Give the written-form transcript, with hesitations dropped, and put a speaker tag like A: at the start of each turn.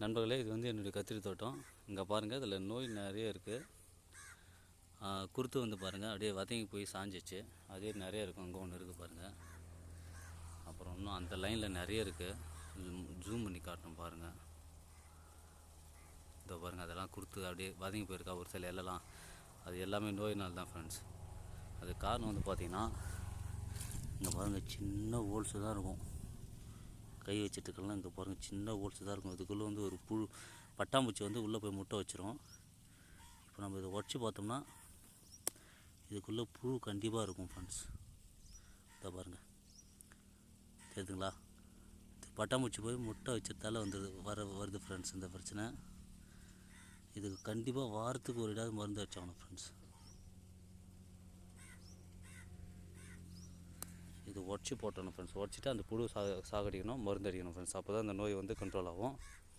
A: நண்பர்களே, இது வந்து என்னுடைய கத்திரி தோட்டம். இங்கே பாருங்கள், இதில் நோய் நிறைய இருக்குது. குருத்து வந்து பாருங்கள், அப்படியே வதங்கி போய் சாஞ்சிச்சு. அதே நிறைய இருக்கும். அங்கே ஒன்று இருக்குது பாருங்கள். அப்புறம் இன்னும் அந்த லைனில் நிறைய இருக்குது. ஜூம் பண்ணி காட்டணும் பாருங்கள். இதோ பாருங்கள், அதெல்லாம் குருத்து அப்படியே வதங்கி போயிருக்கா ஒரு சில இலலாம். அது எல்லாமே நோயினால் தான் ஃப்ரெண்ட்ஸ். அது காரணம் வந்து பார்த்திங்கன்னா, இங்கே பாருங்கள், சின்ன ஹோல்ஸு தான் இருக்கும். கை வச்சுட்டுருக்கலாம். இங்கே பாருங்கள், சின்ன ஹோல்ஸு தான் இருக்கும். இதுக்குள்ளே வந்து ஒரு புழு பட்டாம்பூச்சி வந்து உள்ளே போய் முட்டை வச்சிரும். இப்போ நம்ம இதை உடச்சி பார்த்தோம்னா இதுக்குள்ளே புழு கண்டிப்பாக இருக்கும் ஃப்ரெண்ட்ஸ். இதை பாருங்கள், தெரியுதுங்களா? இது பட்டாம்பூச்சி போய் முட்டை வச்சதால வருது ஃப்ரெண்ட்ஸ் இந்த பிரச்சனை. இதுக்கு கண்டிப்பாக வாரத்துக்கு ஒரு இடாவது மருந்து வச்சாகணும் ஃப்ரெண்ட்ஸ். இது உடச்சி போட்டணும் ஃப்ரெண்ட்ஸ். உடச்சிட்டு அந்த புழு சாகடிக்கணும், மருந்து அடிக்கணும் ஃப்ரெண்ட்ஸ். அப்போ தான் அந்த நோய் வந்து கண்ட்ரோல் ஆகும்.